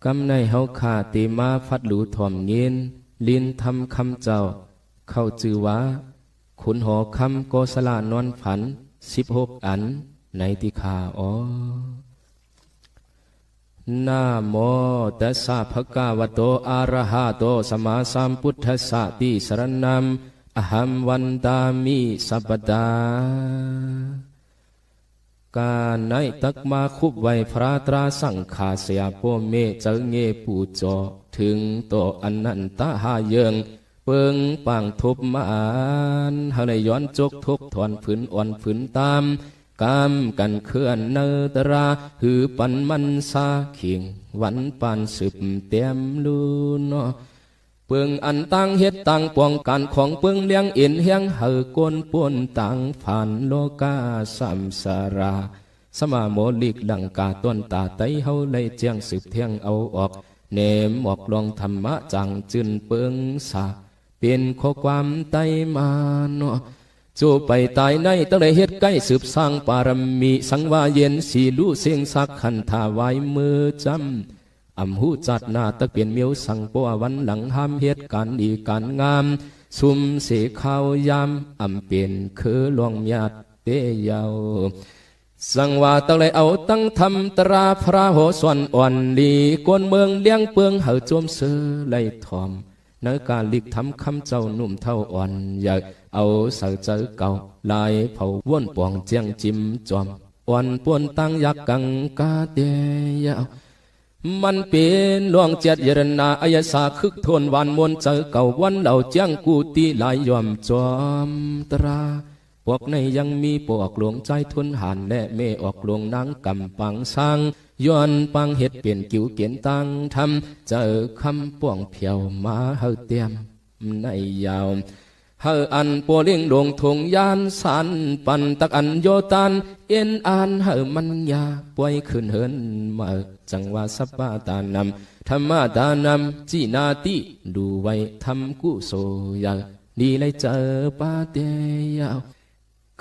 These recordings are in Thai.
กำในเฮาขาตีมาฟัดหลูถ่อมเงินลินทำคำเจ้าเข้าจือว่าขุนหอคำโกสลานอนผัน16 อันในติขานะโมตัสสะภะคะวะโตอะระหะโตสัมมาสัมพุทธัสสะติสรณังอะหัมวันตามิสัพพดาการในตักมาคุบไว้พระตราสังขาเสียโปเมเจเงปูจอถึงโตอันนันตาหาเยิงเปิงปังทบมานเฮาในย้อนจกทบถอนฝืนอ่อนฝืนตามกามกันเคลื่อนเนตราหือปันมันซาขิงวันปานสืบเต็มลูนเปิงอันตั้งเฮ็ดตั้งป้องกันของเปิงเลี้ยงเอ็นเฮียงเฮอกวนป่วนตั้งผ่านโลกาสัมสาราสมาโมลิกดังกาต้นตาไตเฮาเลยเจียงสืบเทียงเอาออกเนมออกลองธรรมะจังจืนเปิงสาเป็นข้อความไตมาเนาะจูไปตายในตั้งแต่เฮ็ดใกล้สืบสร้างปารมีสังวาเย็นสีลู่เสียงสักขันธาไว้มือจำอำหูจัดหน้าตะเปลี่ยนเมียวสังปัววันหลังห้ามเฮ็ดการดีการงามซุมเสข้าวยามอำเปลี่ยนคือลวงญาติเตยาวสังว่าตั้งเลยเอาตั้งทำตราพระโหส่วนอ่อนลีกวนเมืองเลี้ยงเปืองเห่าโจมเสือไล่ทอมในการลิกทำคำเจ้านุ่มเท่าอ่อนอยากเอาเสือเจอเก่าลายเผาว่นป่องเจียงจิ้มจอมอ่อนป่วนตั้งยักกังกาเตยาวมันเป็นหลวงเจ็ดยรนาอายสาคึกทนวันมนเจอเก่าวันเหล่าเจียงกูตีลายยอมจอมตราพวกในยังมีปวกหลวงใจทุนหันและเมออกหลวงนางกำปังสร้างย้อนปังเห็ดเปลี่ยนกิวเกียนตังทำเจอคำป่วงเพียวมาเฮาเตียมในยาวเฮาอันปัวเลี้ยงหลวงทงยานสันปันตักอันโยตันเอ็นอันเฮามันยาป่วยขึ้นเฮินมาจังว่าสัปปะตานำธรรมะตานำจีนาติดูไว้ทำกุโสยาดีเลยเจอปาเตยาว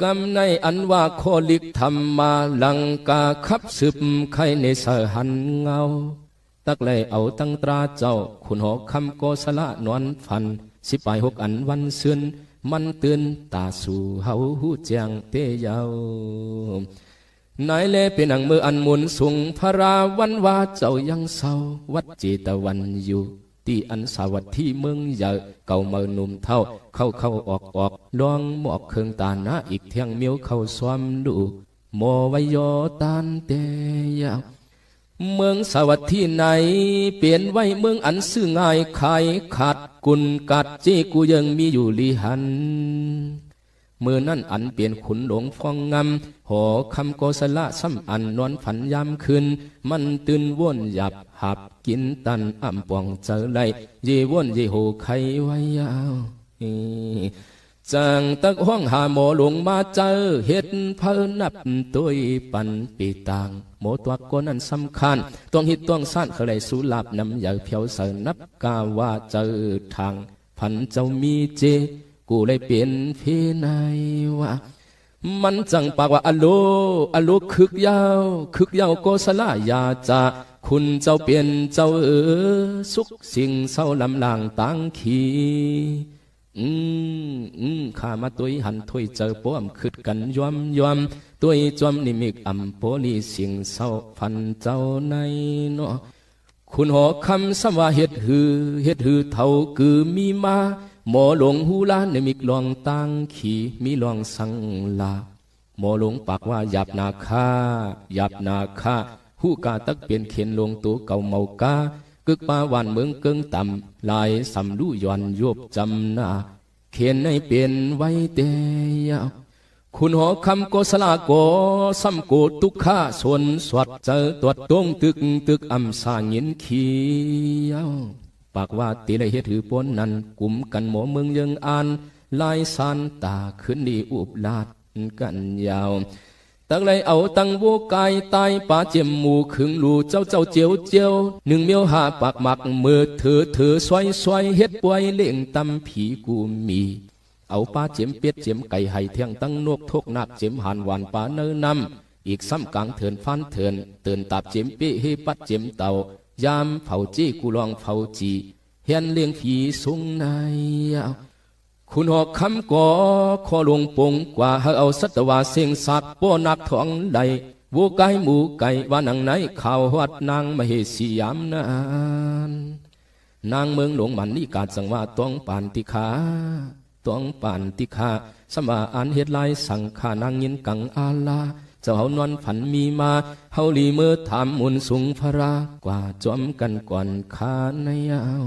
กำในอันว่าโคลิกธรรมมาลังกาขับสืบไข่ในสหันเงาตักเลยเอาตั้งตราเจ้าขุนหอคำโกสละนวลฟัน16 อันวันเสือนมันเตือนตาสู่เฮาหูเจียงเตยาวนายเลเป็นอังมืออันมุนสูงพระราวันว่าเจ้ายังเศร้าวัดเจตวันอยู่ที่อันสวัสดิ์ที่เมืองใหญ่เก่าเมื่อนุ่มเท่าเข้าออกลองหมอกเครื่องตาหน้าอีกเที่ยงเมียวเข้าสวมดูโมวิโยตันเตยาวเมืองสวัสดิ์ที่ไหนเปลี่ยนไว้เมืองอันซื่อง่ายขายขาดกุนกัดเจกูยังมีอยู่ลีหันเมื่อนั้นอันเปลี่ยนขุนหลงฟองงำหอคำโกสละซ้ำอันนอนฝันยามคืนมันตื่นว่นหยับหับกินตันอ่ำปองเจอไลเยว่นเยโหไขไว้ยาวจังตักห้องหาหมอหลวงมาเจอเห็ดเพลินนับตุยปันปีต่างหมอตัวก้นนั้นสำคัญต้องหิดต้องสั้นเขาเลยสูหลับน้ำใหญ่เพียวเสนับกาว่าเจอทางพันเจ้ามีเจกูเลยเปลี่ยนเพนายว่ามันจังปากว่าอโลคึกยาวโกสลายาจาคุณเจ้าเปลี่ยนเจ้าสุขสิ่งเศร้าลำลางตังขีข้ามาตุยหันถอยเจอป้อมขึ้นกันยอมตุยจอมนิมิกอัมโพลีสิ่งเศร้าพันเจ้าในเนาะคุณหอคำสว่าเฮ็ดหือเท่าคือมีมาหมอหลงหูลาในมิกลองตังขีมีลองสังลาหมอหลงปากว่าหยับนาคาหูกาตักเปลี่ยนเขียนลงตัวเก่าเมากากึกปาวันเมืองเกิงต่ำลายสำลู่ย้อนโยบจำหน้าเขียนให้เปลี่ยนไว้เตยาวคุณหอคำโกสลาโกซ้ำโกตุกข้าส่วนสวดเจอตรวจตรงตึกอำสาเงินเขียวปากว่าตีเลยเฮ็ดถือปนนั้นกลุ่มกันหมอเมืองยังอ่านลายสานตาขึ้นดีอุบลาดกันยาวตั้งเลยเอาตั้งวัวกายตายป่าเจียมหมูขึงลูเจ้าเจียวหนึ่งเมียวหาปากหมักมือเธอสวยเฮ็ดป่วยเล่งตำผีกูมีเอาป่าเจียมเป็ดเจียมไก่ไห่เที่ยงตั้งนกทกนักเจียมหันหวานป่าเนื้อนำอีกซ้ำกลางเถินฟันเถินเตือนตับเจียมเปี้ให้ปัดเจียมเต่า ยามเผาจี้กูลองเผาจีเฮียนเลี้ยงผีสูงในคุณหอกคำก่อขอลงปงกว่าให้เอาสัตวาเสียงสักป้อนักท้องใดวัวไก่หมูไก่ว่านังไหนข่าววัดนางมเหสียามนานนางเมืองหลวงมันนี่กาดสังว่าต้องปานติขาต้องปานติขาสมาอันเฮ็ดลายสังขานางยินกังอาลาเจ้าเฮานอนฝันมีมาเฮาลีเมื่อถามมุนสูงพระกว่าจอมกันก่อนขาในยาว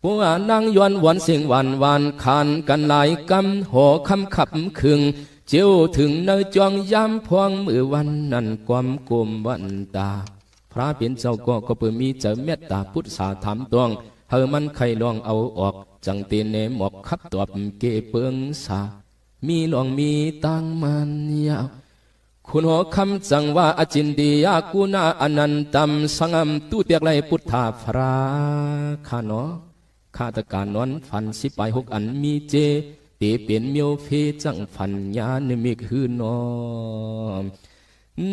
ปัวนางย้อนวันเสียงวันขานกันหลายกำหอคำขับคึงเจียวถึงเนจองยามพวงมือวันนั้นความกลมวันตาพระเปลี่ยนเจ้าก็เปิดมีเจอเมตตาพุทธสาถามตวงเฮอมันใครลองเอาออกจังเตนเนหมอกขับตอบเกเปิงสามีลองมีตังมันยาวคุณหอคำจังว่าอจินดียากุณาอนันตัมสังมตุเตียกไรพุทธาพระข้าเนาะข้าตะการนอนฟัน16อันมีเจเตเปลี่ยนเมียวเพจังฟันยานมิกหือนอ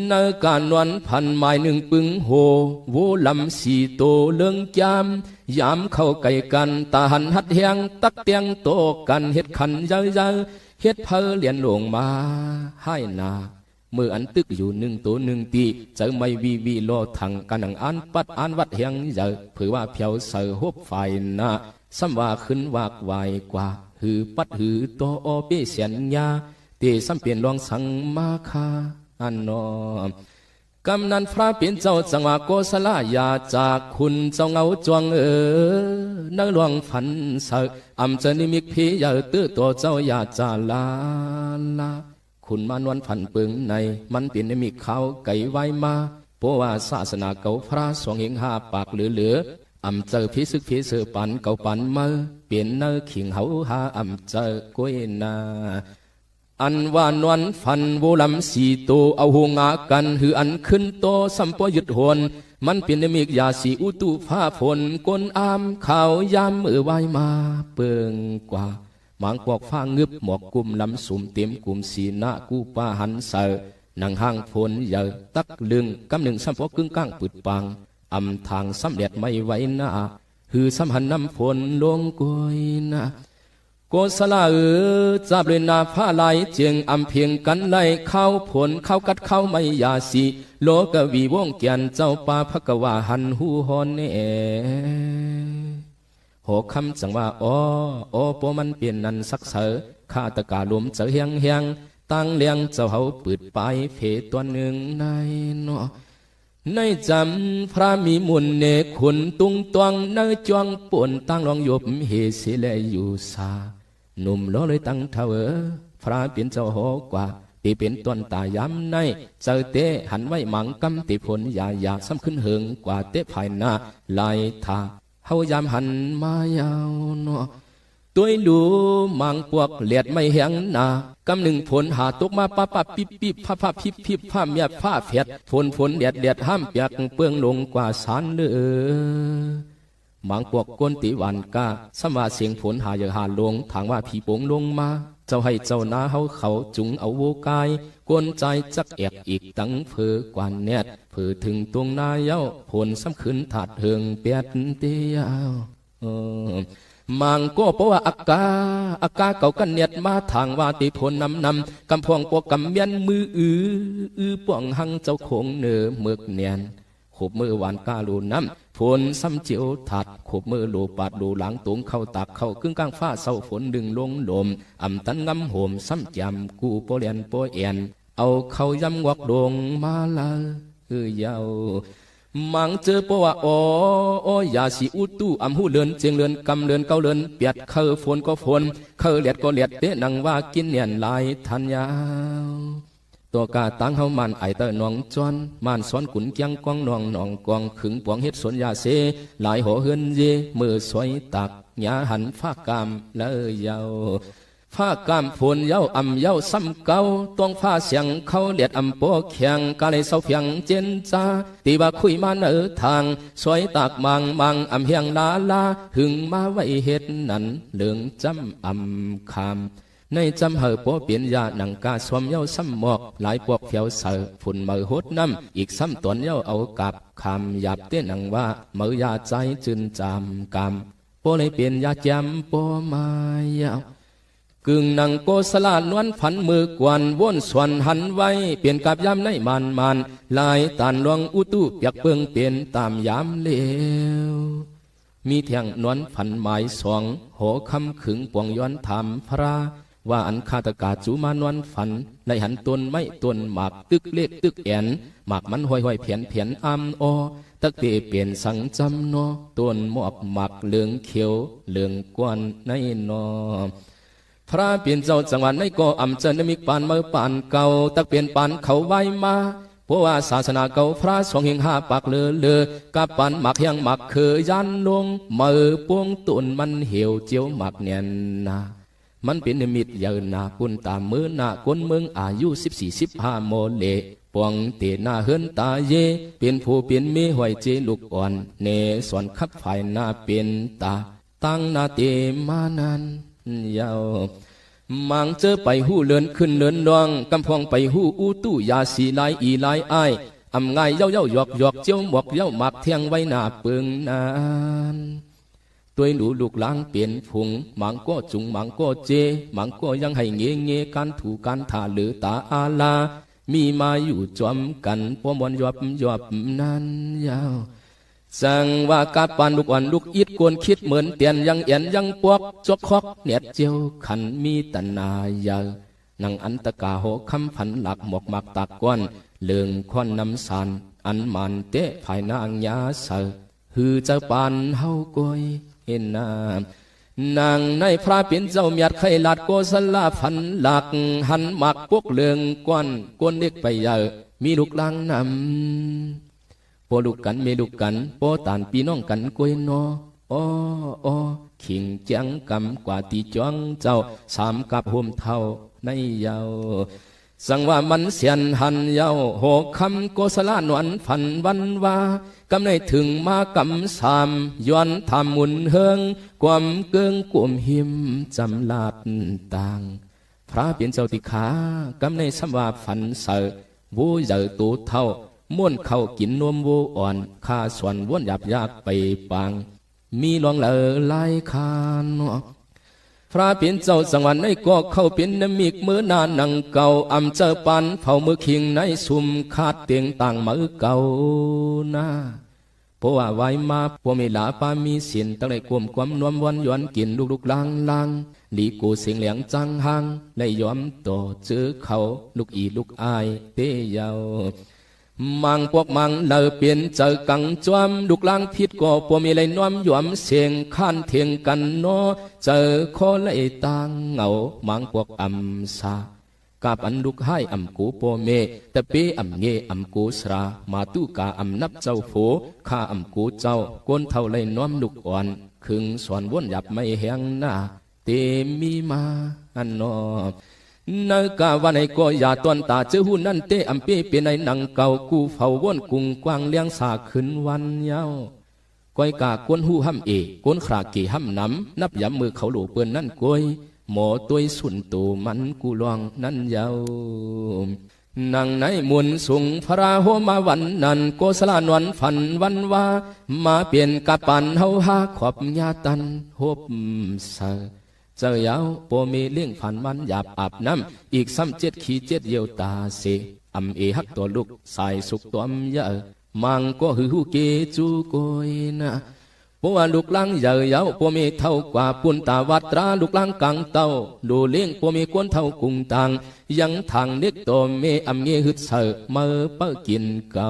ในการนอนพันหมายหนึ่งปึงโหโวลำสีโตเลื่องจามยามเข้าไก่กันตาหันหัดแหงตักเตียงโตกันเฮ็ดขันเยอะเฮ็ดเพอเลียนลงมาให้นาเมื่ออันตึกอยู่1 ตัว1 ตีเจอไม่วีโลถังกันนังอันปัดอันวัดแหงเยอะเผื่อว่าเพียวเสือหบไฟนะซ้ำว่าขึ้นวากไวกว่าหือปัดหือโตอเปเสียนยาเตซ้ำเปลี่ยนลองสังมาคาอันนอกำนันพระเป็นเจ้าจังหวะโกศลายาจากคุณเจ้าเงาจวงนหลวงฝันเสออำเจนิมิกพียาตื้อตัวเจ้ายาจาลาคุณมานวนฝันเปิงในมันเป็นนิมิกเขาไก่ไว้มาเพราะว่าศาสนาเก่าพระ2 หิง 5 ปากเหลืออำเจอพิซึกพิเสอปันเก่าปันมาเปลี่ยนเนอขิงเขาหาอำเจอกวยนาอันว่านวนฟันโวลำสีโตเอาหงากันหืออันขึ้นโตสัมปยุดหวนมันเป็นมิกยาสีอุตุฟ้าฝนกนอามข่าวยามมือไว้มาเปิงกว่าหมางปอกฟ้างึบหมอกกุมลำสุ่มเต็มกุมสีนากูป้าหันเสอนังห้างฝนเยอะตักลึงกำหนึ่งสัมปอกึ่งก้างปืดปังอำทางสำเร็จไม่ไหวนาหือสัมหันน้ำฝนลงกวยนาโกศลาจับเลยนาผ้าลายเจียงอำเพียงกันไล่เข้าผลเข้ากัดเข้าไม่ยาสีโลกวีวงเกียนเจ้าป่าพระกวาหันหูฮอนเอหกคำจังว่าโอปมันเปลี่ยนนันสักเสอข้าตะกาลมเจอเฮียงตั้งเลี้ยงเจ้าเฮาปืดไปเพตัวหนึ่งในเนาะในจำพระมีมุนเนขุนตุงตวงในจวงป่นตั้งลองยบเฮเสเลอยู่สาหนุ่มล้อเลยตั้งเท่าพระเป็นเจ้าหอกว่าตีเป็นต้นตายำในเจอเตะหันไว้หมังกำตีผลยาซ้ำขึ้นเหิงกว่าเตะภายหน้าลายทาเฮายามหันมายาวเนาะตัวดูมังปวกเลียดไม่แหงนากำหนึ่งฝนหาตกมาป้าปิบผ้าพิบผ้าเมียผ้าเฟียดฝนเดียดห้ามเปียกเปื้องลงกว่าสารเด้อมังปวกก้นติวันกาสมาเสียงฝนหาอย่าหาลงทางว่าผีโป่งลงมาเจ้าให้เจ้านาเขาจุงเอาโวกายกวนใจจักแอกอีกตั้งเผือกว่าแนดเผือถึงตรงนาเย้าผลซ้ำขึ้นถาดเหิงเปียดเตียวมังก็เพราะว่าอากาเก่ากันเนียดมาทางว่าติพลนำกำพวงปวกกำเมียนมือป่วงหังเจ้าคงเนือเมือกเนียนขบมือหวานกาลูน้ำฝนซ้ำเจียวถัดขบมือโลปาดโลหลังตุงเข้าตักเข้ากึ่งกลางฟ้าเศร้าฝนดึงลงลมอ่ำตันงำโหมซ้ำจำกูโปเลียนโปเอียนเอาเข้ายำวักดงมาละยาวมังเจอปว่าอย่าสีอุตุอำหูเลินเจียงเลินกำเลินเกาเลินเปียดเคอฝนก็ฝนเคอเลียดก็เลียดเตะนังว่ากินเนียนลายทันยาวตัวกาตั้งเฮามันไอเตอหนองจวนมันสอนขุนเกียงกวางนองหนองกวางขึงปวงเฮ็ดสวนยาเสหลายหัวเฮือนเยมือสวยตักหยาหันฟ้ากามเลยยาวฟ้ากามฝนเย้าอ่ำเย้าซ้ำเก่าต้องฟ้าเสียงเขาเลียดอ่ำโปแข็งกาเลยเศร้าเพียงเจนจ้าตีว่าคุยมาเนอทางสวยตากมังอ่ำเฮียงลาหึงมาไว้เฮ็ดนั้นเหลืองจำอ่ำคำ ในจำเหอโปเปลี่ยนยาหนังกาสวมเย้าซ้ำหมอกหลายปวกเขียวเสือฝุ่นมือโหดน้ำอีกซ้ำตวนเย้าเอากับคำหยาบเต้นหนังว่ามือยาใจจืนจำกำโปเลยเปลี่ยนยาจำโปมายาวกึ่งหนังโกสลานวนฝันมือกวนว่นส่วนหันไว้เปลี่ยนกับยามในมันลายตานลวงอุตุเปียกเปิงเปลี่ยนตามยามเลวมีเทียงนวลฝันหมายสองโหคำขึงปวงย้อนถามพระว่าอันคาตกาจูมานวลฝันในหันตนไม่ตนหมากตึกเล็กตึกแอนหมากมันห้อยเพียนอำอตักเตเปลี่ยนสังจำนอต้นหมอกหมักเหลืองเขียวเหลืองกวนในนอพระเปลี่ยนเจ้าจังหวัดในก็อำเจนมิกปานเมื่อปานเก่าตักเปลี่ยนปานเขาไว้มาเพราะว่าศาสนาเก่าพระสองเฮงห้าปากเลอกับปานหมักเฮียงหมักเคยยันลงมือปวงตุนมันเหี่ยวเจียวหมักเนียนนามันเป็นนิมิตยืนนากุนตามมือหน้าคนเมืองอายุ14-15โมเลปวงเตนาเฮินตาเยเป็นผู้เป็นเมหวยเจลูกอ่อนเนสวนขับฝ่ายนาเป็นตาตั้งนาเตมานันยาวมังเจอไปหูเลือนขึ้นเลือนดวงกำพองไปหูอูตู้ยาสีลายอีลายอ้ายอำไงเย้าหยอกเจียวหมอกเย้าหมักเทียงไว้หน้าเปิงนานตัวหนูลูกล้างเปลี่ยนผงมังก็จุงมังก็เจมังก็ยังให้เงการถูกการถ่าหรือตาอาลามีมาอยู่จอมกันพอมวนหยอบนั้นยาวสั่งว่ากาปานลูกอ่อนลูกอิดกวนคิดเหมือนเตียนยังเอียนยังปวกจกคอกเนียดเจียวขันมีตนายานังอันตะกาโหคำพันหลักหมอกหมักตากก้อนเลืองควันน้ำสานอันมันเตะภายนางยาเสอฮือเจ้าปานเฮากอยเห็นนานางในพระเป็นเจ้าเมียดไข่ลาดโกสลาพันหลักหันหมักพวกเลืองก้อนกวนเด็กไปเยอะมีลูกลังนำปอลูกกันเมลูกกันปอตานปีน้องกันกวยนอขิงจังกำกว่าตีจ้องเจ้าสามกับห่มเท่าในยาวสังว่ามันเสียนหันยาวโหคำโกสลานวนฝันวันว่ากำในถึงมากำสามย้อนทำมุนเฮิงความเกิงกวมหิมจำลาดต่างพระเปลี่ยนเจ้าติขากำในสำว่าฝันเสอวูใหญ่ตูเท่าม้วนเข้ากินนวมวูอ่อนข้าส่วนวนหยาบยากไปปางมีลองเลอไล่คานพระเปลี่ยนเจ้าสังวันในก็เข้าเป็นน้ำมิกมือนานนังเก่าอำเจอปันเผามือคิงในซุ่มขาดเตียงต่างมือเก่านะเพราะว่าไว้มาพวกมีลาปามีสินตั้งแต่ความนวมวันย้อนกินลูกลางหลีกูเสียงเหลียงจังหังและยอมต่อเจอเขาลูกอีลูกอายเตยาวมังพวกมังเลอเปลี่ยนเจอกังจวมลูกลางพิษก็พวกมีไรน้อมยอมเสียงข้านเทียงกันโนเจอขอไล่ตางเหงามังพวกอัมซากับอันลูกให้อัมกูโปเมแต่เปอัมเงอัมกูสรามาตุกาอัมนับเจ้าโฟข้าอัมกูเจ้าก้นเท่าไรน้อมลูกอ่อนขึงสวนวนหยับไม่แหงหน้าเตมีมาอันนอนกาวันไอก็อย่าตอนตาเจอหุ่นนั่นเตะอัมเปเป็นในหนังเก่ากูเฝ้าวนกุงกวางเลี้ยงสาขึ้นวันยาวก้อยกากวนหูห้ำก้นขาเกห้ำน้ำนับย้ำมือเขาหลูเปือนนั่นก้อยหมอตัวสุนตูมันกูลองนั่นยาวนางในมุนสุงพระโหมาวันนั้นโกสลานวันฝันวันว่ามาเปลี่ยนกับปันเฮาหาขอบญาตันหบเสเจ้ายาวโปมีเลี้ยงฝันมันหยาบอาบน้ำอีกซ้ำ7 ขี7เยียวตาเสอำฮักตัวลูกสายสุกตัวมยามังก็หือหูเกจูโกยนะเพราะว่าลูกลังใหญ่ยาวโปมีเท่ากว่าปุนตาวัตราลูกลังกังเต้าดูเลี้ยงโปมีกวนเท่ากุงตังยังทางเด็กตัวเมอำเงฮึดเสอเมื่อเปิกินเก่า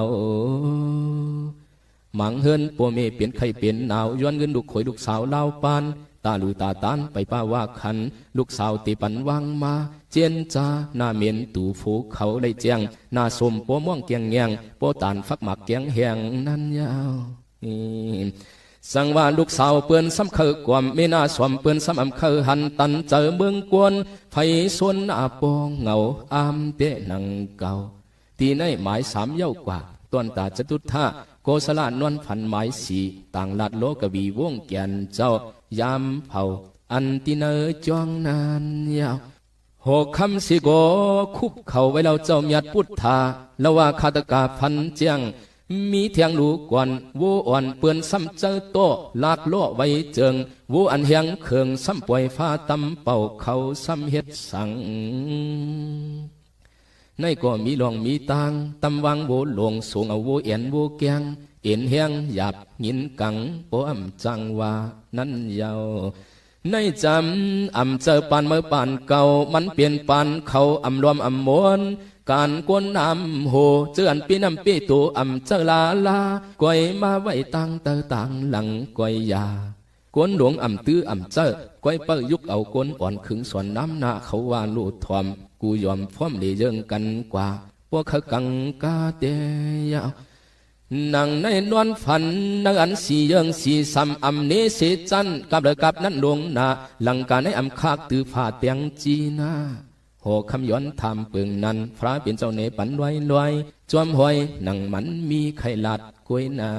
มังเฮินโปมีเปลี่ยนไข่เปลี่ยนหนาวย้อนเงินลูกข่อยลูกสาวลาวปานตาลูตาตานไปป้าว่าขันลูกสาวตีปันวางมาเจียนจาหน้าเมียนตู่ฟูเขาได้เจียงหน้าสมโปม่วงเกียงแงงโปตานฟักหมักเกียงแหงนั่นยาวสั่งว่าลูกสาวเปื้อนซ้ำเคยกวมไม่น่าสวมเปื้อนซ้ำอำเคยหันตันเจอเมืองกวนไฟสวนอาปองเงาอามเตะนังเก่าตีในหมาย3 เย้ากว่าต้นตาจตุท่าโกสลานวลฝันหมาย4ต่างลัดโลกวีวงแก่นเจ้ายามเผาอันติเนอจ้องนานยาว หกคำสิโกคุบเข่าไว้เราเจ้าเมียดพุทธาแล้วว่าคาตกาพันเจียงมีเทียงลูกกวนวูอ่อนเปือนซ้ำเจอโตลากโลไว้เจิงวูอันเฮียงเคืองซ้ำป่วยฟ้าตำเป่าเขาซ้ำเฮ็ดสังในก็มีหลวงมีตังตำวังโวหลวงสูงเอาโวเอ็นโวแกงเอ็นเฮียงหยาบหินกังโปอำจังว่านั้นยาวในจำเจอปานเมื่อปานเก่ามันเปลี่ยนปานเขารวมมวนการกวนโหเจออันปีปีตัวเจอลากวยมาไว้ตังเตอตังหลังกวยยากวนหลวงตื้อเจอกวยเปิดยุกเอากวนอ่อนขึงส่วนน้ำหน้าเขาว่าลูดทอมกูยอมฟ้อมเลยเยิงกันกว่าพวกเขากังกาเตียนังในนวลฝันนังอันสีเยิงสีซ้ำเนเสจันกับเลยกับนั้นหลวงนาหลังการในคากตือฝ่าเตียงจีนาหคำย้อนทำเปิงนั้นพระเป็นเจ้าเนปันลอยจวมหอยนังมันมีไข่ลัดกวยนา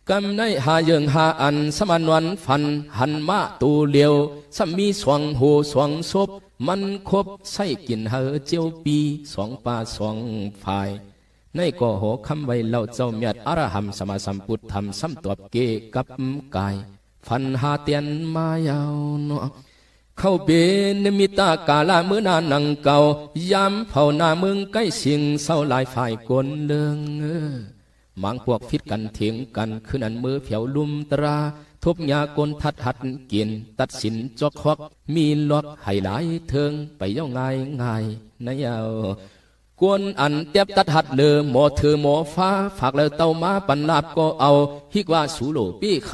กำในหาเยิงหาอันสมานวันฝันหันมาตูเลียวสมีสวงโหสวงศพมันคบใส่กินเฮอเจียวปีสองป่าสองฝ่ายในก่อหคำไว้เล่าเจ้าเมียดอรหัมสมาสัมพุทธรรมสัมตวบเกกับกายฟันหาเตียนมายาวเนาะเข้าเบนมิตากาลาเมื่อนานังเก่ายามเผาหน้าเมืองใกล้สิงเศร้าหลายฝ่ายกลเลืองมังพวกฟิดกันเถียงกันคืนอันมือเผียวลุมตราทุบยากลทัดหัดกินตัดสินจอกควักมีล็อกให้หลายเทิงไปเย่าง่ายในยาวกวนอันเตียบตัดหัดเลือหมอเธอหมอฟ้าฝากเลยเต้ามาปันลาบก็เอาฮิกว่าสูโลปี้เ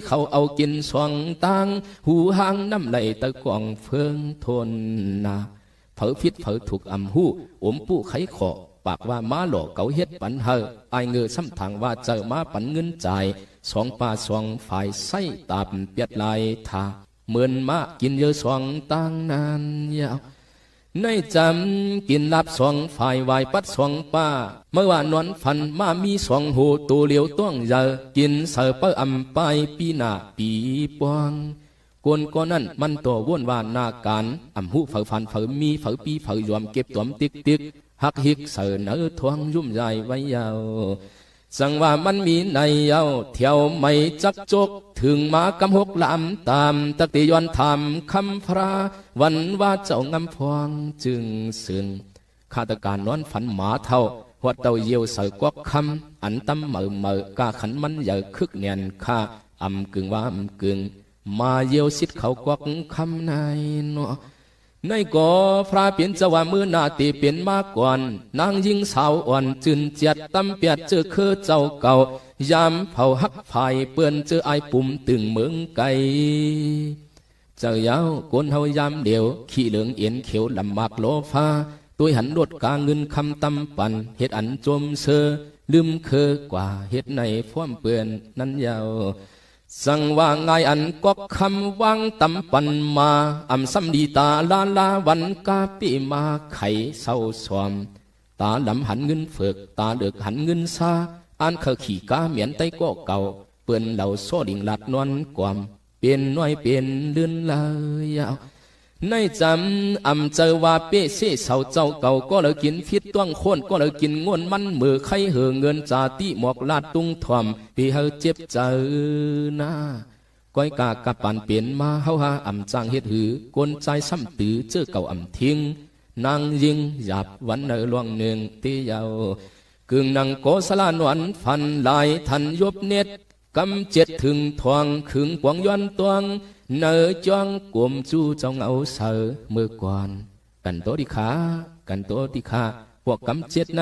ขาเอากินสวงตังหูหางน้ำไหลตะกวงเฟืองทนนาเผอฟิดเผอถูกหูปู้ไขขอปากว่ามาหลอกเกาเฮ็ดปันเฮอไอเงือซ้ำทางว่าเจอมาปันเงินจ่ายสองป่าสองฝ่ายไส้ตาบเปียดลายทาเหมือนมากินเยอะสองตังนานยาวในจำกินลับสองฝ่ายวายปัดสองป้าเมื่อว่านอนฝันมามีสองหูตัวเหลียวต้องเยอะกินเสือเปอไปปีหน้าปีปวงกวนก้อนนั้นมันตัวว่นว่านาการหูเฝอฟันเฝอมีเฝอปีเฝอยอมเก็บตัวติ๊กหักหิกเสือเนื้อทวงยุ่มใหญ่ไว้ยาวสังว่ามันมีในเย้าเที่ยวไม่จักจกถึงมากำหกลำตามตักติย้อนทำคำพระวันว่าเจ้างำพวงจึงซึ่งข้าตการนอนฝันหมาเท่าหัวเต่าเยี่ยวเสือกวักคำอันตั้มเมื่อกาขันมันใหญ่คึกเนียนข้ากึ่งว่ากึ่งมาเยี่ยวสิทธิ์เขากวักคำในเนาะในก่อพระเปลี่ยนจะว่ามือนาตีเปลี่ยนมาก่อนนางยิงสาวอ่อนจืนเจียดตำเปียดเจอคือเจ้าเก่ายามเผาหักไฟเปื้อนเจอไอปุ่มตึงเมืองไกเจ้ายาวกวนเฮายามเดียวขี้เหลืองเอียนเขียวลำมากโลฟ้าตัวหันรถกาเงินคำตำปันเฮ็ดอันจมเสือลืมเคอกว่าเฮ็ดในฟ้อมเปื้อนนั้นยาวสั่งว่าไงอันก็คำวางตำปันมาซ้ำดีตาลาวันกาปีมาไข่เศร้าสวมตาลำหันเงินเฝือกตาเดือกหันเงินซาอันเขาขี่กาเหมียนไตก็เก่าเปื่อนเหล่าโซดิ่งหลัดนวลกวามเปลี่ยนน้อยเปลี่ยนเลื่อนลายาวในจำเจอว่าเป้เสเสาเจ้าเก่าก็เลยกินฟิดต้องโคนก็เลยกินง่วนมันมือไข่เหือเงินจาติหมอกลาดตุงทอมปีเฮาเจ็บเจอนะก้อยกากับปานเปลี่ยนมาเฮาหาจางเฮ็ดหือกวนใจซ้ำตื้อเจอเก่าทิ้งนางยิงหยาบวันในลวงหนึ่งตียาวกึ่งนางโกสลานวันฟันลายทันยบเน็ตกำเจ็ดถึงทวงขึงปวงย้อนตวงเนอจ้องกลมจู้จ้องเอาเสือเมื่อก่อนกันโตดิขาพวกกำเจ็ดใน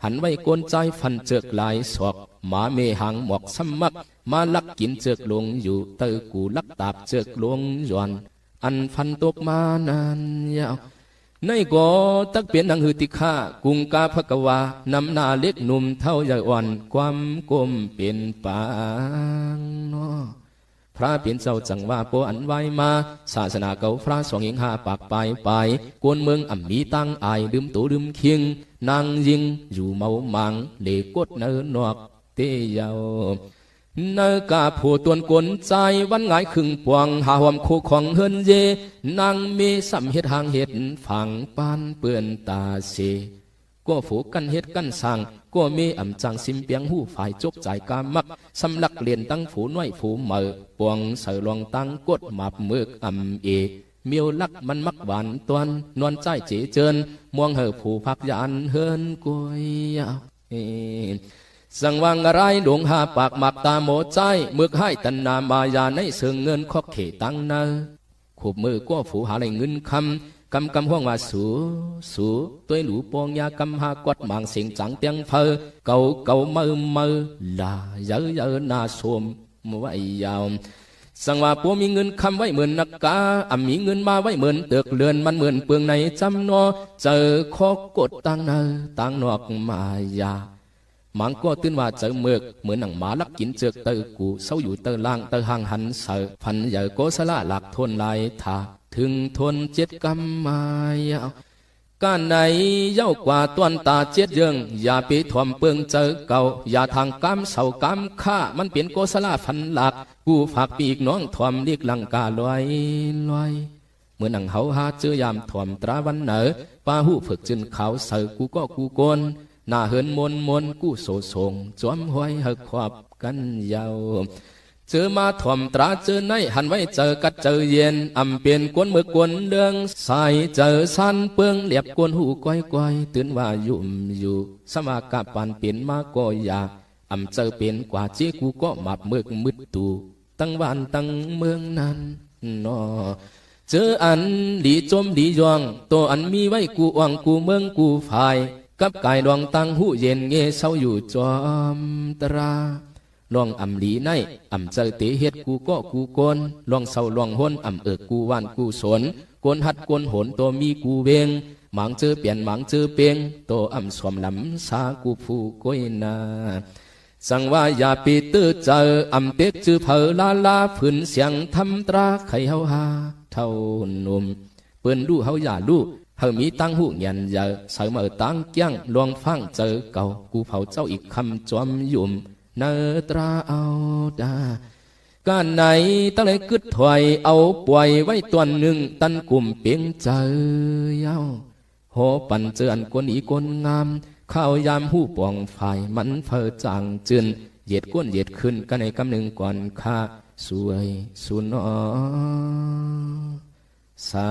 หันไว้กวนใจฟันเจือกลายศอกหมาเมหังหมอกซ้ำมักมาลักกินเจือกลงอยู่เตอกูลักตาบเจือกลงย้อนอันฟันตกมานานยาวในก่อตักเปลี่ยนนางหือติข้ากุงกาพกวานำนาเล็กหนุ่มเท่าใหญ่อ่อนความกลมเป็นปางเนาะพระเปลี่ยนเจ้าจังว่าโปอันไว้มาศาสนาเก่าพระสองยิงหาปากไปกวนเมืองมีตั้งอายดื่มตูดื่มเคียงนางยิงอยู่เมามังเลกดเนินนอกเตยาว เนกาผู้ตวนกวนใจวันงายขึงปวงหาหอมคู่ของเฮินเยนางมีสำเฮ็ดหางเฮ็ดฝังปานเปื้อนตาเสก็ฝูกันเฮ็ดกันสั่งก็มีอ่ำจังซิมเปียงหูฝ่ายจบใจกามักสำลักเลียนตั้งฝูน้อยฝูเหมอปวงเสลองตั้งกดหมับมึกอ่ำเอเมียวลักมันมักหวานตวนนวลใจเจเจินมวงเหอผู้พักยานเฮินกวยสังวังอะไรดวงหาปากหมักตาโมใจมึกให้ตันนามายาในเสืองเงินคอกเขตังเนอขบมือก็ฝูหาไรเงินคำกำห้องว่าสูตัวหลูปองยากำหากวดมังเสียงจังเตียงเพอเก่าเมื่อลาเยอะนาสมไว้ยาวสังว่าปัวมีเงินคำไว้เหมือนนักกามีเงินมาไว้เหมือนเตือกเลือนมันเหมือนเปลืองในจำนอเจอคอกดตังเนอตังนอกมายามังก็ตื่นว่าเจอเมือกเหมือนหนังหมาลักกินเจือกเตอกูเศร้าอยู่เตอล่างเตอห่างหันเสือพันใหญ่โกสละหลักทนลายถาถึงทนเจ็ดกำมายาวการไหนเย้ากว่าต้นตาเจ็ดเยิงอย่าไปถ่วมเปืองเจอเก่าอย่าทางกำเสากำฆ่ามันเปลี่ยนโกสละพันหลักกูฝากปีกน้องถ่วมเรียกลังกาลอยเมื่อหนังเฮาหาเจอยามถ่วมตราวันเหนอป้าหูฝึกจึนเขาเสือกูก็กูโกนหน้าเหินมนกู้โสส่งจอมห้อยหักขวบกันยาวเจอมาถ่อมตราเจอในหันไว้เจอกัดเจอเย็นอำเปลี่ยนกวนมือกวนเดืองใส่เจอสันเปืองเลียบกวนหูก้อยตื่นว่ายุ่มอยู่สมากะปานเปลี่ยนมาก็อยากอำเจอเป็นกว่าเจ้กูก็มับมึกมืดตูตั้งวันตั้งเมืองนั้นนอเจออันหลีจมหลียองตัวอันมีไว้กูอ่างกูเมืองกูฝ่ายกับกายดวงตั้งหูเย็นเงเศร้าอยู่จอมตราลองอำลีในอำเจอเตเฮ็ดกูก็กูโกนลองเศร้าลองห้นอำกูวานกูสนโกนหัดโกนโหนตัวมีกูเวงหมางเจอเปลี่ยนหมางเจอเปียงตัวอำสวมลำสากูผู้ก้อยนาสั่งว่าอย่าปีตื้อเจออำเป็กจือเผอลาฝืนเสียงทำตราไขเฮาหาเท่านุ่มเปิ้นดูเฮาอย่าลูเฮามีตั้งหูเงียนเยอะใส่เมื่อตั้งเกี้ยงลวงฟังเจอเก่ากูเผาเจ้าอีกคำจอมยุ่มเนตราเอาดาการไหนตั้งเลยกึดถอยเอาป่วยไว้ตัวหนึ่งตันกลุ่มเปียงเจอเย้าโหปั่นเจือนกวนอีกวนงามข้าวยามหูปองฝ่ายมันเฟอจางจืนเหยียดก้นเหยียดขึ้นกันในกำหนึ่งก่อนข้าสวยสุนอสา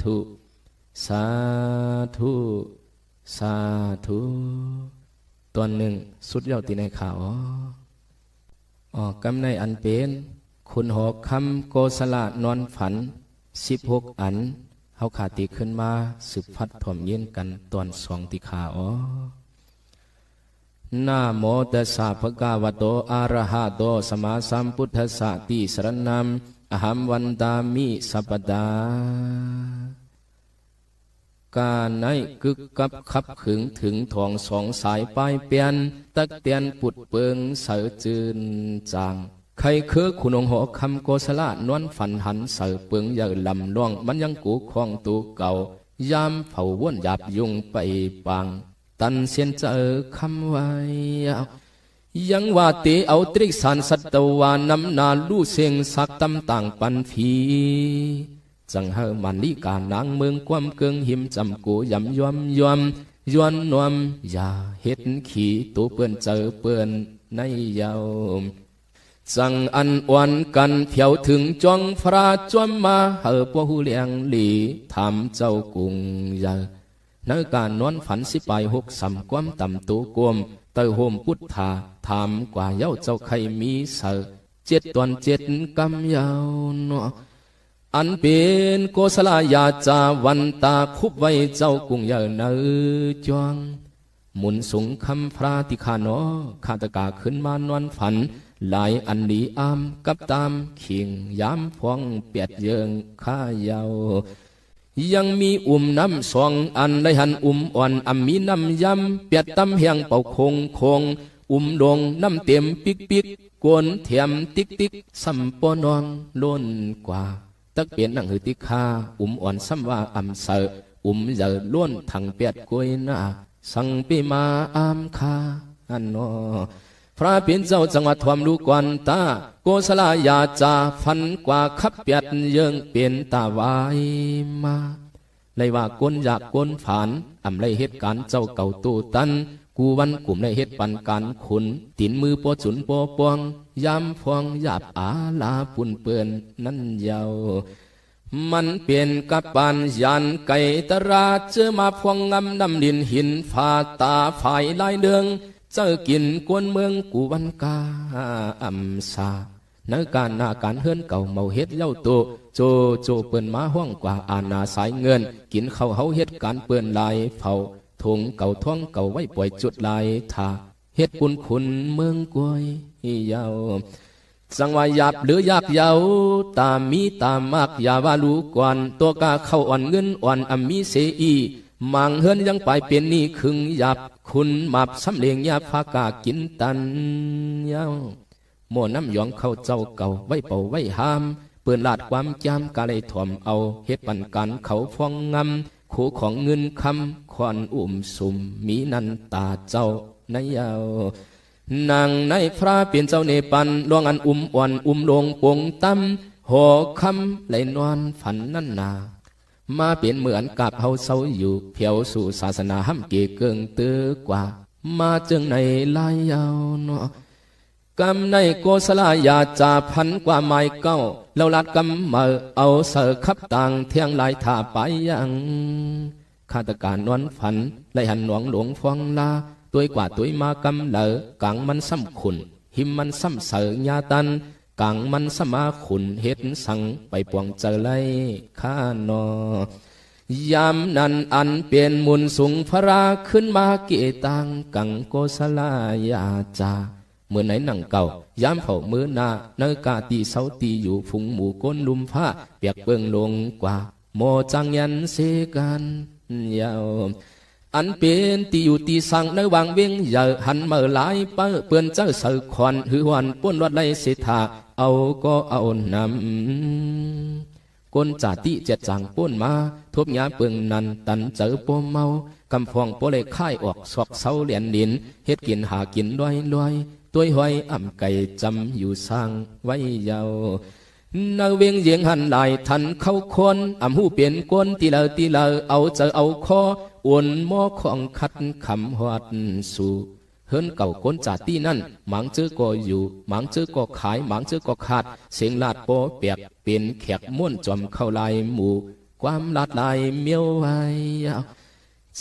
ธุสาธุสาธุตอนหนึ่งสุดยอดตีในข่าวกำในอันเป็นคุณหอกคำโกสละนอนฝัน16 อันเฮาขาตีขึ้นมาสืบพัดถ่อมเย็นกันตอน2ติขานะโมตัสสะภะคะวะโตอะระหะโตสัมมาสัมพุทธัสสะติสรณังอะหัมวันตามิสัพพดาการในกึกกับขับขึงถึงทองสองสายปลายเปลี่ยนตักเตียนปุดเปิงเสือจืนจางใครคือคุณองค์หอคำโกสละนวลฝันหันเสือเปิงใหญ่ลำล่วงมันยังกูคลองตูเก่ายามเผาวนหยาบยุงไปปังตันเสียนเจอคำไว้ยังว่าเตเอาตริกสารสัตวานำนาลู่เสียงสักตำต่างปันผีจังเฮมันลิกานางเมืองความเกิงหิมจำกูยำยวนนวมอย่าเฮ็ดขี่ตัวเปื่อนเจอเปื่อนในยาวจังอันอ่อนกันเพียวถึงจองฟราจวมมาเฮปวหูเลียงหลีทำเจ้ากุงยาในการนอนฝันสิไป6 สำความต่ำตัวกลมเตยโฮมพุทธาถามกว่าเย้าเจ้าใครมีเสือ7 ตอน 7 กำยาวเนาะอันเป็นโกสลายาจาวันตาคุบไว้เจ้ากุงเยเนอจวงหมุนสูงคำพระติขานอขาตกาขึ้นมานอนฝันหลายอันลีอามกับตามขิงยามพวงเปียดเยิงข้ายาวยังมีน้ำ2 อันได้หันอ่อนมีน้ำยำเปียดตำเฮียงเป่าคงดงน้ำเต็มปิกกวนเทียมติ๊กสัมปนองล้นกว่าตักเปลี่ยนหนังหือติคาอ่อนซ้ำว่าเสือเยอะล้วนถังเปียดกวยหน้าสังปีมาคาอันนอ พระเป็นเจ้าจังหวัดทวมลูกกวนตาโกศลายาจาฟันกว่าขับเปียดเยิงเป็นตาวายมาเลยว่าก้นอยากก้นฝานอำเลยเหตุการณ์เจ้าเก่าตู้ตันกูวันกลุ่มในเหตุปันการขุนตินมือปอจุนปอปวงยามฟองหยาบอาลาปุ่นเปื่อนนั่นยาวมันเปลี่ยนกับปานยันไก่ตราเจอมาพวงงำนำดินหินฝาตาฝ่ายลายเดืองเจอกินกวนเมืองกูวันกาอัมซาในการนาการเฮือนเก่าเมาเฮ็ดเย้าโตโจเปิ้นมาห้องกว่าอาณาสายเงินกินเข้าเฮาเฮ็ดการเปื้อนลายเผาทงเก่าท้องเก่าไว้ปล่อยจุดลายทาเฮ็ดบุญคุณเมืองกวยยาวสังวาหยาบหรือยากเยาตามมีตามมากอย่าว่ารู้ก่อนตัวกาเข้าอ่อนเงินอ่อนอำมีเสอีมังเฮินยังไปเป็นนี่ขึงหยาบคุณมับสำเลียงยาพากากินตันยาวโมน้ำหยองเข้าเจ้าเก่าไว้เป่าไว้หามเปื่อนลาดความจำกาเลยถ่อมเอาเฮ็ดปันกันเขาฟองงำขู่ของเงินคำควันสุ่มมีนันตาเจ้าในยาวนางในพระเปลี่ยนเจ้าเนปันลวงอันอ่อนลงปงตั้มห่อคำไหลนอนฝันนั่นนามาเปลี่ยนเหมือนกับเฮาเศร้าอยู่เพียวสู่ศาสนาห้ำเกเกิงเตือกว่ามาจึงในลายยาวเนาะกำในโกศลายาจาพันกว่าไม้เก้าเราลัดกำมาเอาเสือขับต่างเทียงลายท่าไปยังฆาตการนอนฝันไล่หันหนวงหลวงฟองลาตัวกว่าตัวมากำเหลอกังมันซ้ำขุนหิมมันซ้ำเสือยาตันกังมันสมาขุนเฮ็ดสังไปปวงเจอไลข้านอยามนั้นอันเปลี่ยนมุนสูงพระราขึ้นมาเกตังกังโกศลายาจาเมื่อไหนหนังเก่ายามเผามือหน้าเนกาตีเสาตีอยู่ฝุงหมู่ก้นลุมผ้าเปียกเบิ่งลงกว่าโมจังยันเสกันยาวอันเป็นตีอยู่ตีสังในวางเวียงใหญ่หันเมื่อหลายเปื่อนเจ้าเสือขวัญหือวันป้นวัดไล่เสถาเอาก็เอานำก้นจ่าติเจ็ดจางป้นมาทบยาเปิงนันตันเจอปมเมากำฟองโปเลยค่ายออกสอกเสาเหรียญดินเฮ็ดกินหากินลอยตัวหอยอ่ำไก่จำอยู่สร้างไว้ยาวนาเวียงเยียงหันลายทันเข้าคนอ่ำหูเปลี่ยนก้นตีเลอเอาเจอเอาคออ้วนหม้อของคัดคำหอดสู่เฮิรนเก่าก้นจ่าตีนั่นหมังเจอก็อยู่หมังเจอก็ขายหมังเจอก็ขาดเสียงลาดโปเปียกเป็นแขกม้วนจอมเข้าลายหมู่ความลาดลายเมียวไว้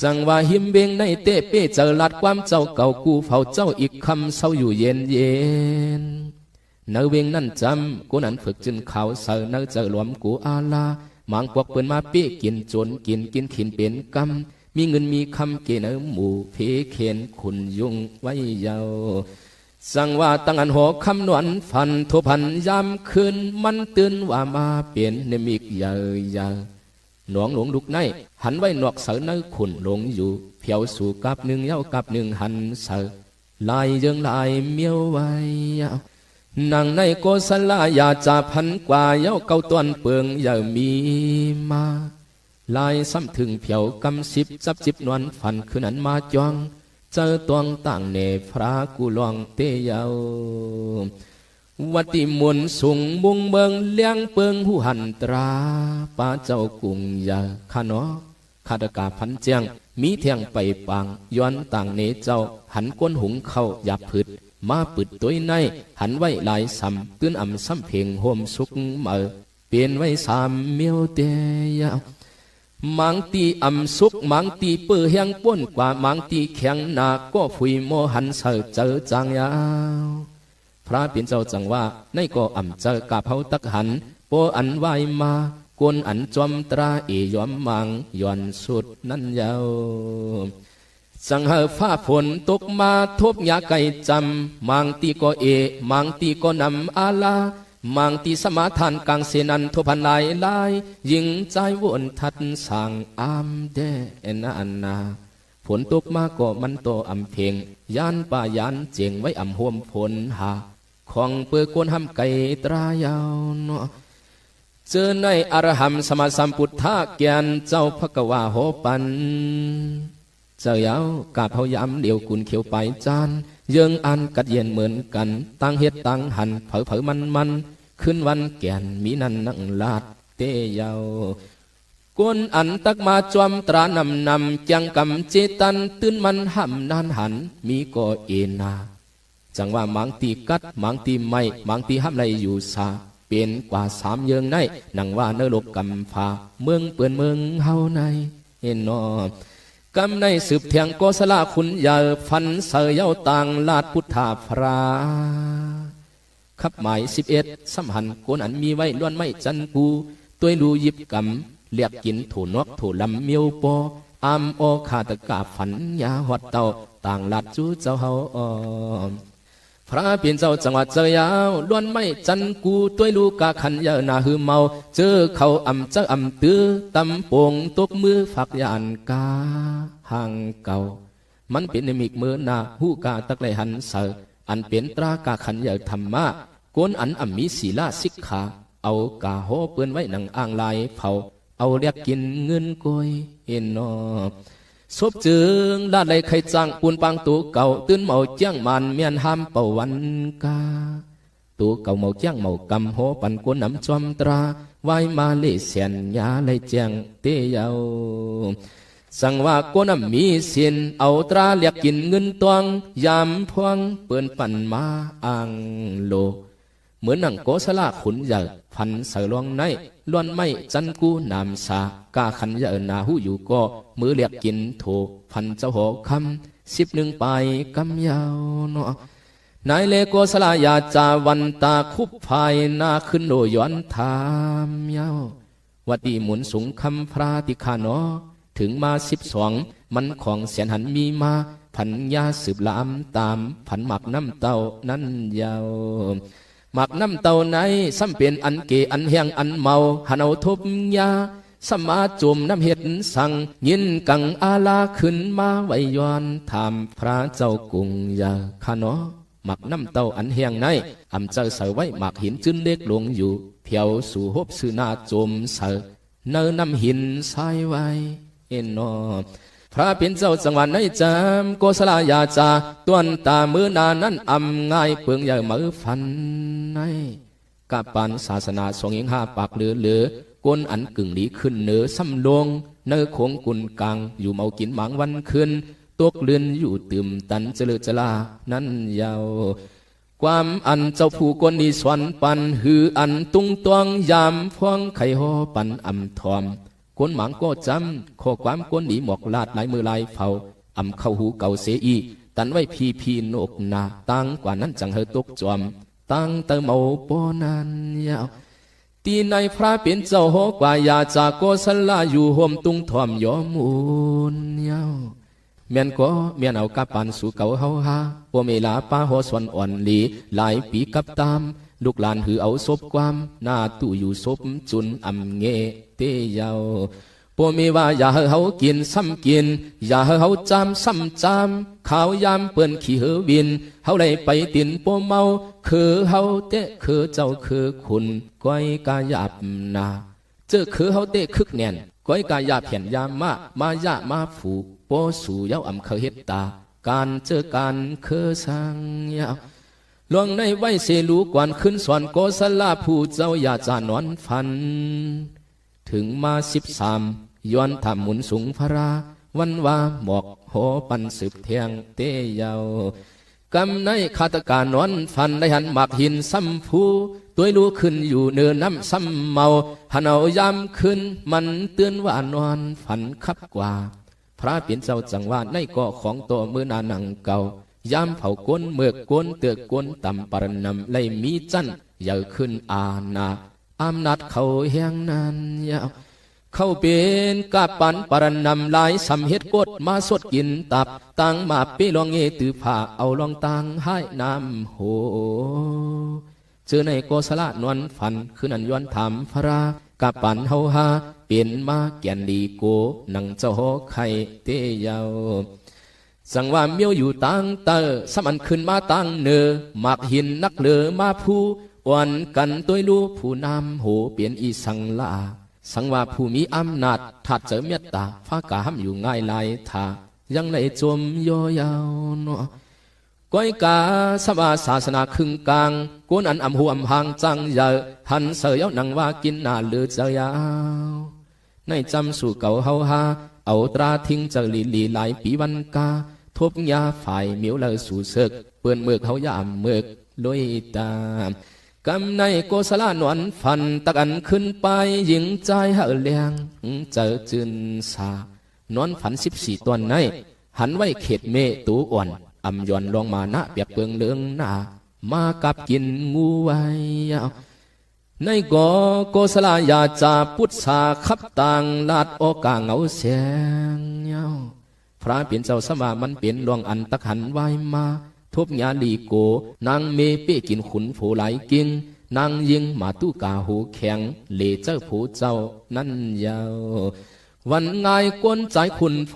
สั่งว่าหิมเวงในเตะเป้เจอลัดความเจ้าเก่ากูเฝ้าเจ้าอีกคำเศร้าอยู่เย็นเนื้อเวงนั่นจำกูนั้นฝึกจนเขาเสือเนื้อเจอหลวมกูอาลาหมังปวกเปิ้นมาเป้กินจนกินขินเป็นกำมีเงินมีคำเกเนื้อหมู่เพเขียนขุนยุงไว้ยาวสั่งว่าตั้งอันหอกคำนวลฟันทพันยามคืนมันตื่นว่ามาเปลี่ยนเนมิกยาหนวงหลวงลุกในหันไว้นอกเสือเนื้อขุนหลงอยู่เพียวสู่กับหนึ่งเย้ากับหนึ่งหันเสือลายยังลายเมียวไว้นางในโกศลายาจาพันกว่าเย้าเก่าตวนเปิงอย่ามีมาลายซ้ำถึงเพียวกำสิบจับจิบนวลฝันคืนนั้นมาจองเจอตวงต่างเนพระกุลองเตยาววัติมุนสูงบุงเบิงเลี้ยงเปิงหูหันตราป้าเจ้ากุงยาขานอขาดกาพันเจียงมีเทียงไปปางย้อนต่างเนเจ้าหันก้นหุงเข้าหยาบผืดมาปึดตัวในหันไว้หลายซ้ำตื้นอ่ำซ้ำเพ่งโฮมสุกเมื่อเปลี่ยนไว้สามเมียวเตยาวมังตีอ่ำสุกมังตีเปื่อแห้งป้นกว่ามังตีแข็งหนาก็ฟุยโมหันเสือเจอจางยาวพระเป็นเจ้าจังว่าในก็อ่ำเจอกาเผาตักหันโปอันไหวมากวนอันจอมตราเอยอมมังย้อนสุดนั่นยาวสังหาฟ้าฝนตกมาทบยาไก่จำมังตีก็มังตีก็นำอาลามังตีสมาทานกลางเสนันทพันลายยิงใจวนทัดสั่งอามเดนอันนาฝนตกมาก็มันโตอำเพ่งยานป่ายานเจียงไว้อำห่วมฝนหาของเปื้อกวนห้ำไก่ตรายาวเนาะเจอในอรหัมสมาสัมพุทธะแกนเจ้าพระกวาโหปันเจ้ายาวกาบเฮายามเดียวกุนเขียวไปจาน เยิงอันกัดเย็นเหมือนกันตั้งเฮ็ดตั้งหันเผอเผอมันขึ้นวันแก่นมีนันนังลาดเตยาวกวนอันตักมาจวมตรานำจังกำเจตันตื้นมันห้ำนานหันมีก็เอนาจังว่ามังตีกัดมังตีไม่มังตีห้ำไรอยู่ซาเป็นกว่า3เยืองในนังว่าเนรกกำพาเมืองเปื่อนเมืองเฮาในเห็นนอกำในสืบเถียงโกศลาขุนยาฟันเสยเย้าต่างลาดพุทธาพราขับหมาย11สัมหันโกนอันมีไว้ล้วนไม่จันกูตัวรูยิบกำเรียกกินถูนกถูลำเมียวปออามโอขาตะกาฝันยาหอดเต่าต่างลาดจูเจ้าเฮาพระเปลี่ยนเจ้าจังหวัดเจยาวล้วนไม่จันกูตัวลูกกาขันยาหนาหือเมาเจอเขาอ่ำเจ้าอ่ำตื้อตำโป่งตบมือฝักยานกาห่างเก่ามันเป็นนิมิกมือนาหูกาตะไลหันเสออันเป็นตรากาขันยาธรรมะโกนอันอ่ำมีศีลาสิกขาเอากาโหเปื้อนไว้หนังอ่างลายเผาเอาเรียกกินเงินกอยเอ็นนอศพจึงลาดไหลไข่จังปูนปังตัวเก่าตื่นเมาเจียงมันเมียนห้ามเป่าวันกาตัวเก่าเมาเจียงเมากำโหปันกวนน้ำจอมตราไว้มาเลเสียนยาไหลเจียงเตยาวสั่งว่ากวนน้ำมีเสียนเอาตราเรียกกินเงินตวงยามพวงเปิ่นปั่นมาอ่างโลเหมือนหนังโกศลาขุนใหญ่พันเสือลวงในล้วนไม่จันกูนามสากาขันใหญ่นาหูอยู่ก็มือเรียกกินโถพันเจ้าหอคำ11ไปกำยาวเนาะนายเลโกศลายาจาวันตาคุบภายนาขึ้นโดย้อนถามยาววัดดีหมุนสูงคำพระติคานอถึงมา12มันของเสียนหันมีมาพันยาสืบลามตามพันหมักน้ำเต้านั้นยาวหมักน้ำเต้าในซ้ำเป็นอันเกอันแหงอันเมาหันเอาทบยาสมาจุมน้ำเห็ดสั่งยินกังอาลาขึ้นมาไว้ย้อนถามพระเจ้ากุงยาขานอหมักน้ำเต้าอันแหงในอำเจ้าเสไว้หมักหินจืนเล็กลงอยู่เพียวสู่หบสื่อนาจมเสเนื้อน้ำหินใส่ไว้เอ็นนอพระเป็นเจ้าจังหวัดในจามโกศลายาจาต้วนตามือนานั้นอำง่ายเปลืองใหญ่มือฟันในกาปันศาสนาทรงยิง5ปากเหลือกวนอันกึ่งดีขึ้นเนื้อซ้ำลงเนื้อคงกุนกลางอยู่เมากินหมางวันคืนตกเลือนอยู่ตื่มตันเจริญจลานั้นยาวความอันเจ้าผู้กวนดีสวนปันหืออันตุงตวงยามพวงไข่หอปันอำทอมกวนหมางก็จำข้อความกวนดีหมอกลาดหลายมือลายเฝ้าอำเข้าหูเก่าเสียอีตันไว้พีโนกนาตั้งกว่านั้นจังเฮตกจอมตั้งเติมเอาปอนันยาวตีในพระเป็นเจ้าหอกว่ายาจากโกศลาอยู่ห่มตุงทอมยอมอุนยาวเมียนก็เมียนเอากาปันสู่เก่าเฮาฮาปวเมลาป้าหอสวนอ่อนหลีหลายปีกับตามลูกหลานหือเอาศพความหน้าตู้อยู่ศพจุนอำเงเตยาวปวเมว่าอย่าเฮากินซ้ำกินอย่าเฮาจามซ้ำจามข้าวยามเปื่อนขี้เหอวินเฮาได้ไปตินปวเมาคือเฮาเตะคือเจ้าคือคุณก้อยกายาบนาเจอคือเฮาเตะคึกแน่นก้อยกายาบเห็นยามมายามาผูปอสู่เย้าอำเคเฮ็ดตาการเจอการคือสังยาวหลวงในไว้เสลูกวนขึ้นสอนโกศลาผู้เจ้าอย่าจานอนฟันถึงมา13ย้อนทำหมุนสูงพระวันว่าหมอกโหปันสืบเทียงเตยาวกำในฆาตการนอนฟันได้หันหมักหินซ้ำผู้ตัวลูกขึ้นอยู่เนื้อน้ำซ้ำเมาหันเอายามขึ้นมันเตือนว่านอนฝันคับกว่าพระเป็นเจ้าจังหวะในก่อของตัวมือนานังเก่ายามเผาก้นเมือกก้นเตือกก้นต่ำปรนำเลยมีจันใหญ่ขึ้นอาณาอำนาจเขาแห่งนั้นยาวเข้าเป็นกาปันปรนำลายสำเฮ็ดกดมาสดกินตับตั้งมาเปลองเงตือผ่าเอาลองตังให้น้ำโหเจอในโกศลานวลฝันคือนันย้อนถามพระกาปันเฮาฮาเปลี่ยนมาแก่นดีโกนังเจ้าหอไข่เตยาวสังว่าเมียวอยู่ตังเตอสมันขึ้นมาตังเนอหมักหินนักเลือมาผู้อ่อนกันตัวลูผู้นำโหเปลี่ยนอีสังลาสังว่าผู้มีอำนาจถัดเจอเมตตาฟ้ากาห้ำอยู่ง่ายลายทายังไหลจมย่อยาวเนาะ ก้อยกาสวาศาสนาครึ่งกลางกวนอันอำหัวอำหางจังเยอะหันเสยเอาหนังว่ากินนาเลือเจยาวในจำสู่เก่าเฮาฮาเอาตราทิ้งเจอลีหลายปีวันกาทบยาฝ่ายเหมียวเลยสู่เสกเปื่อนเมือกเฮายามเมือกลอยตามกำในโกศลานวนฟันตะกันขึ้นไปหญิงใจเฮาเลียงเจอจืนสานอนฝัน14ตอนในหันไว้เขตเมตูอ่อนอำยอนลงมานะเปียกเปืองเลืองหน้ามากับกินงูไว้ในโกศลายาจาพุทธาขับต่างลาดโอกาเหงาเสียงพระเปลี่ยนเจ้าสมามันเปลี่ยนลวงอันตะขันไว้มาทบยาลีโกนางเมเป้กินขุนผูไหลกิงนางยิงมาตู้กาหูแข็งเลเจ้าผู้เจ้านั่นยาววันง่ายกวนใจคุณโฟ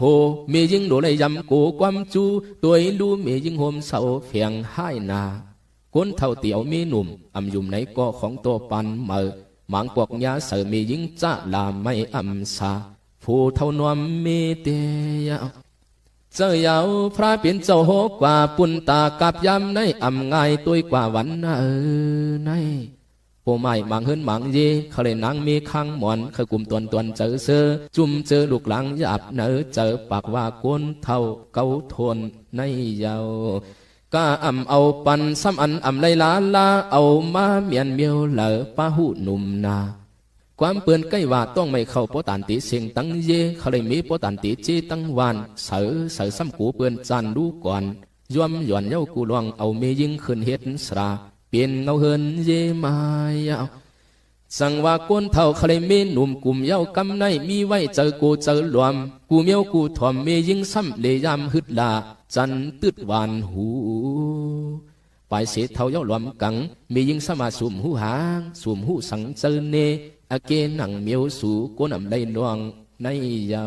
เมยิงโดเลยยำโกความจูตัวลูเมยิงโฮมเสาเฟียงให้นากวนเท่าเตียวเมหนุ่มอำยุมในก่อของตัวปันเมอหมางปวกยาเสเมยิงจ้าลาไม่อำสาผู้เท่านวมเมเตยเจ้าเยาพระเปลี่ยนเจ้าโหกว่าปุ่นตากับยำในอำง่ายตัวกว่าวันในโปไม้มังเฮินมังเยเขาเลยนางมีข้างหมอนเคยกลุ่มตวนเจอเสือจุ่มเจอลูกหลังหยาบเนอเจอปากว่าก้นเท่าเกาทนในเยาก้าเอาปันซ้ำอันไลลาลาเอามาเมียนเมียวเหลอป้าหูหนุ่มนาความเปื่อนใกล้ว่าต้องไม่เข้าโปตันติเสียงตั้งเยเขาเลยมีโปตันติเจตั้งวันเสือซ้ำกูเปื่อนจันดูก่อนย่อมหย่อนเย้ากูลวงเอาเมยิงขึ้นเฮ็ดสราเปลี่ยนเงาเฮินเยมายาวสั่งว่าก้นเท่าเขาเลยเมหนุ่มกลุ่มเย้ากำในมีไว้เจอกูเจอหลวมกูเมียวกูถ่อมเมยิงซ้ำเลยยำฮึดลาจันตืดวานหูไปเสียเท่าเย้าหลวมกังเมยิงสมาสุ่มหูหางสุ่มหูสังเจอเนอเกนังเมียวสู่ก้นอำไลลวงในเยา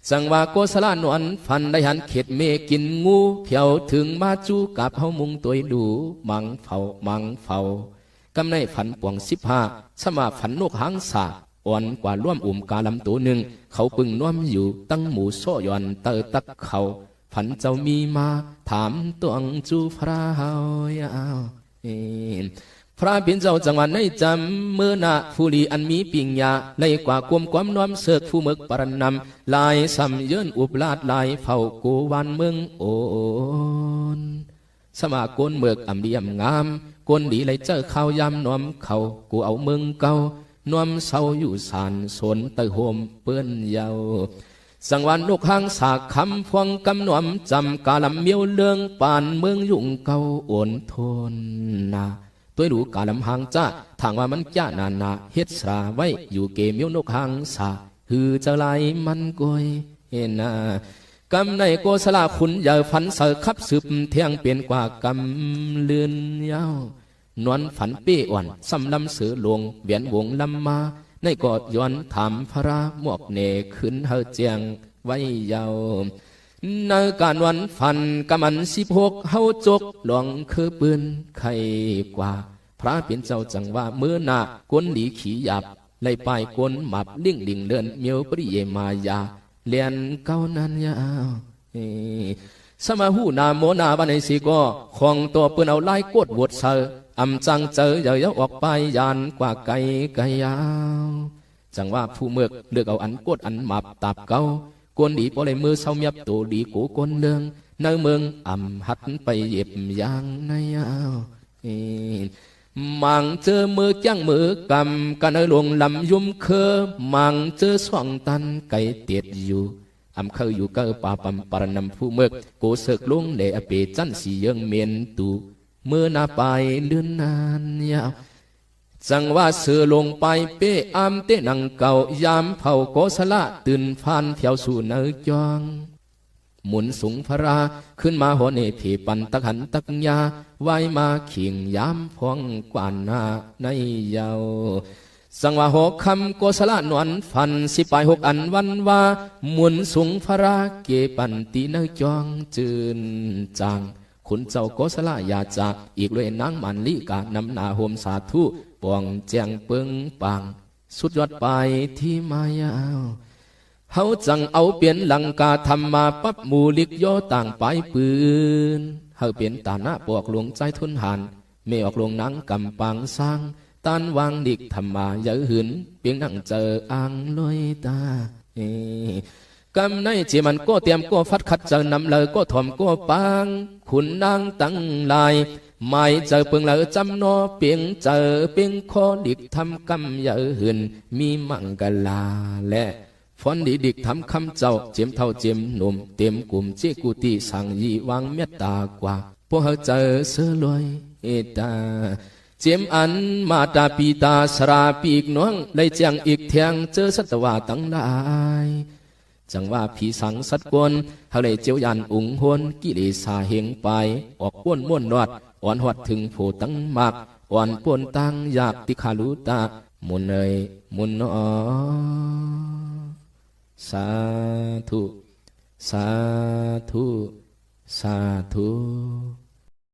สั่งว่าโกศลานวนฟันได้หันเข็ดเมกินงูเพียวถึงมาจูกับเฮามุงตัวดูมังเฝ้ากำในฝันป่วง15สมาฝันนกหางสาอ่อนกว่าร่วมกาลำตัวหนึ่งเขาปึงน้อมอยู่ตั้งหมูโซย่อนเตอตักเขาฝันเจ้ามีมาถามตวงจูพระเฮายาวพระเป็นเจ้าจังหวัดในจำเมื่อนาฟูลีอันมีปิงยาในกว่าความน้อมเสกผู้มึกปรนำลายสัมเยินอุบลาดลายเฝ้าโกวันเมืองโอนสมาโกนเมือกอำเดียมงามโกนดีเลยเจอข้าวยำน้อมเขากูเอาเมืองเก่าน้อมเศร้าอยู่สานสนเตยโฮมเปื้อนเยาสังวันนกหางสากคำพวงกำนวมจำกาลำเมียวเลืองป่านเมืองยุ่งเก่าโอนทนนาตัวดูกาลำหางจ้าทางว่ามันจ้านาเฮ็ดสาไว้อยู่เกมียวนกหางสาฮือจะไลมันกอยเห็นนากำในโกศลาขุนอย่าฝันเสือขับสืบเทียงเปลี่ยนกว่ากำเลือนยาวนวลฝันเป้อ่อนซ้ำลำเสือหลวงเวียนวงลำมาในกอดย้อนถามพระหมวกเนขึ้นเฮาเจียงไว้ยาวในการวันฟันกำมัน16เฮาจกหลวงคือปืนไข่กว่าพระเป็นเจ้าจังว่าเมื่อหน้ากวนหลีขี่หยับไล่ปลายกวนหมับลิ่งดิ่งเลื่อนเมียวปริเยมายาเลียนเก้านั้นยาวสมาหูนาโมนาบันไอสีก็ของตัวปืนเอาไล่กดวดเซออำจังเจอเยอะออกไปยานกว่าไกลยาวจังว่าผู้เมือกเลือกเอาอันกดอันหมับตับเก้ากวนดีพอเลยมือเศร้าเมียบตัวดีกูกวนเลืองในเมืองหัดไปเย็บยางในยาวมังเจอมือจ้างมือกำกันหลวงลำยุ่มเคอมังเจอส่องตันไก่เตียดอยู่เคยอยู่ก็ป่าปำปรนำผู้เมือกกูเสกลุงเดอเปจันสีเยิงเมียนตูเมื่อนาไปเลื่อนนานยาวจังว่าเสือลงไปเป้เตนังเก่ายามเผาโกศลตื่นพานเที่ยวสู่เนยจองหมุนสูงพระราขึ้นมาหัวเนผีปันตะขันตักยาไว้มาขิงยามพองกว่านาในเยาสังว่าหกคำโกศลนวลฟัน16อันวันว่าหมุนสูงพระราเกปันตีเนยจองจืนจางขุนเจ้าโกศลยาจากอีกเลยนางมันลิกานำนาโฮมสาธุปวงแจงเปิงปังสุดยอดไปที่มายาวเฮาจังเอาเปลี่ยนหลังกาทำมาปั๊บมูลิกโยต่างไปปืน เฮาเป็นตาหน้าปอกหลวงใจทุนหันไม่ออกลงนังกำปังสร้างตันวางดิกธรรมาเยอะหืนเปียงนั่งเจออ่างลอยตากำในจีมันก็เตรียมก็ฟัดขัดเจอนำเลยก็ถ่อมก็ปังขุนนางตั้งลายไม่เจอเปิงเลยจำนอเปียงเจอเปียงคอดิกทำกำเยอะหืนมีมังกลาและฟอนดีดิกทำคำเจ้าเจียมเท่าเจียมหนุ่มเต็มกลุ่มเจกุติสังยีวางเมตตากว่าพวกเขาเจอเสือลอยเอตาเจียมอันมาตาปีตาสราปีกน้องได้เจียงอีกเทียงเจอสัตวาตั้งหลายจังว่าผีสังสัตกวนเขาเลยเจียวยันอุงหวนกิเลสาเหงไปออกป้วนม้วนนวดอ่อนหวัดถึงโผตั้งมากอ่อนป่วนตั้งอยากติขาลุตามุนเนยมุนนอสาธุสาธุสาธุ